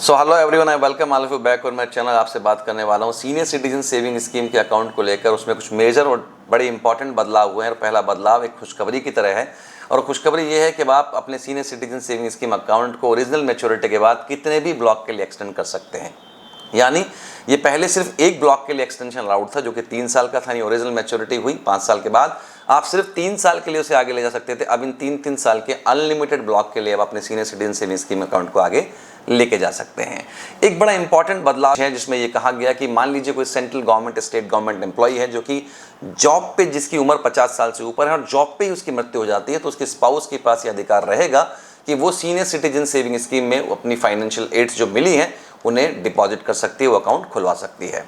So hello everyone, I welcome all of you back और मैं channel आपसे बात करने वाला हूँ सीनियर सिटीजन सेविंग स्कीम के अकाउंट को लेकर। उसमें कुछ मेजर और बड़े इंपॉर्टेंट बदलाव हुए हैं और पहला बदलाव एक खुशखबरी की तरह है। और खुशखबरी ये है कि आप अपने senior citizen saving scheme account को ओरिजिनल मैच्योरिटी के बाद कितने भी ब्लॉक के लिए एक्सटेंड कर सकते हैं। यानी ये पहले सिर्फ एक ब्लॉक के लिए एक्सटेंशन अलाउड था जो कि 3 साल का था, यानी ओरिजिनल मैच्योरिटी हुई 5 साल के बाद आप सिर्फ 3 साल के लिए उसे आगे ले जा सकते थे। अब इन 3 साल के अनलिमिटेड ब्लॉक के लिए आप अपने senior citizen saving scheme account को आगे लेके जा सकते हैं। एक बड़ा इंपॉर्टेंट बदलाव है जिसमें यह कहा गया कि मान लीजिए कोई central government state government employ है जो कि जॉब पे जिसकी उम्र 50 साल से ऊपर है और जॉब पे ही उसकी मृत्यु हो जाती है, तो उसके स्पाउस के पास यह अधिकार रहेगा कि वो सीनियर सिटीजन सेविंग स्कीम में अपनी फाइनेंशियल एड्स जो मिली हैं उन्हें डिपॉजिट कर सकती है, वो अकाउंट खुलवा सकती है।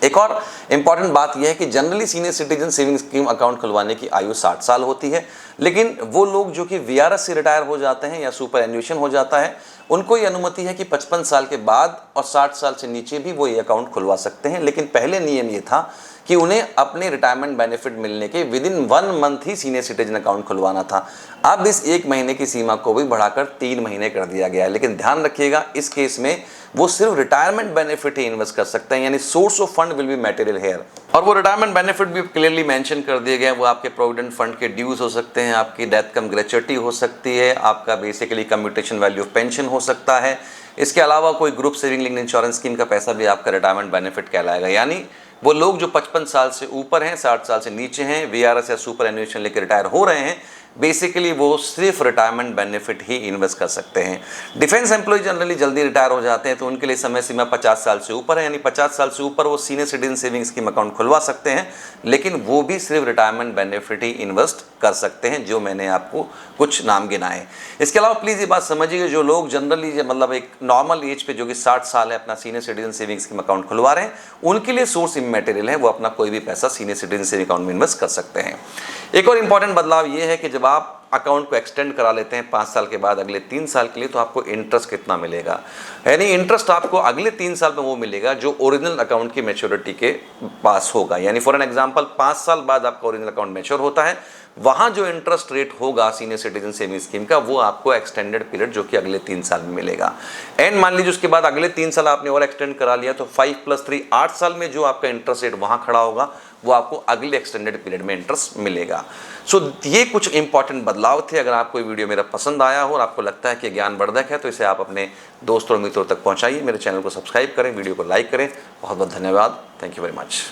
एक और इंपॉर्टेंट बात यह है कि generally senior citizen saving scheme account खुलवाने की आयु 60 साल होती है, लेकिन वो लोग जो कि वीआरएस से रिटायर हो जाते हैं या सुपर एन्यूशन हो जाता है उनको ये अनुमति है कि 55 साल के बाद और 60 साल से नीचे भी वो ये अकाउंट खुलवा सकते हैं। लेकिन पहले नियम ये था कि उन्हें अपने रिटायरमेंट बेनिफिट मिलने के विदिन 1 मंथ ही सीनियर सिटीजन अकाउंट खुलवाना था। अब इस 1 महीने की सीमा को भी बढ़ाकर 3 महीने कर दिया गया है। लेकिन ध्यान रखिएगा, इस केस में वो सिर्फ रिटायरमेंट बेनिफिट ही इन्वेस्ट कर सकते हैं, यानी source of fund will be material here. और वो रिटायरमेंट बेनिफिट भी क्लियरली मेंशन कर दिए गए हैं। वो आपके प्रोविडेंट फंड के ड्यूज हो सकते हैं, आपकी डेथ कम ग्रेचुइटी हो सकती है, आपका basically commutation value of pension हो सकता है। इसके अलावा कोई group saving linked insurance scheme का पैसा भी आपका रिटायरमेंट बेनिफिट कहलाएगा। यानी वो लोग जो 55 साल से ऊपर हैं, 60 साल से नीचे हैं, वीआरएस या सुपर एन्यूएशन लेकर रिटायर हो रहे हैं, बेसिकली वो सिर्फ रिटायरमेंट बेनिफिट ही इन्वेस्ट कर सकते हैं। डिफेंस एम्प्लॉय जनरली जल्दी रिटायर हो जाते हैं तो उनके लिए समय सीमा 50 साल से ऊपर है, यानी 50 साल से ऊपर वो senior citizen saving scheme account खुलवा सकते हैं, लेकिन वो भी सिर्फ रिटायरमेंट बेनिफिट ही इन्वेस्ट कर सकते हैं, जो मैंने आपको कुछ नाम गिनाए। इसके अलावा प्लीज़ ये बात समझिए, जो लोग जनरली मतलब एक नॉर्मल एज पे जो कि 60 साल है अपना senior citizen saving scheme account खुलवा रहे हैं, उनके लिए सोर्स इमैटेरियल है, वो अपना कोई भी पैसा सीनियर सिटीजन सेविंग अकाउंट में इन्वेस्ट कर सकते हैं। एक और इंपॉर्टेंट बदलाव ये है कि जब आप अकाउंट को एक्सटेंड करा लेते हैं 5 साल के बाद अगले 3 साल के लिए, तो आपको इंटरेस्ट कितना मिलेगा, यानी इंटरेस्ट आपको अगले 3 साल में वो मिलेगा जो ओरिजिनल अकाउंट की मैच्योरिटी के पास होगा। यानी फॉर एन एग्जांपल 5 साल बाद आपका ओरिजिनल अकाउंट मैच्योर होता है, वहाँ जो इंटरेस्ट रेट होगा सीनियर सिटीजन सेविंग स्कीम का वो आपको एक्सटेंडेड पीरियड जो कि अगले 3 साल में मिलेगा। एंड मान लीजिए उसके बाद अगले 3 साल आपने और एक्सटेंड करा लिया तो 5 + 3 8 साल में जो आपका इंटरेस्ट रेट वहाँ खड़ा होगा वो आपको अगले एक्सटेंडेड पीरियड में इंटरेस्ट मिलेगा। सो ये कुछ इंपॉर्टेंट बदलाव थे। अगर आपको ये वीडियो मेरा पसंद आया हो और आपको लगता है कि ज्ञानवर्धक है तो इसे आप अपने दोस्तों और मित्रों तक पहुँचाइए। मेरे चैनल को सब्सक्राइब करें, वीडियो को लाइक करें। बहुत बहुत धन्यवाद। Thank you very much.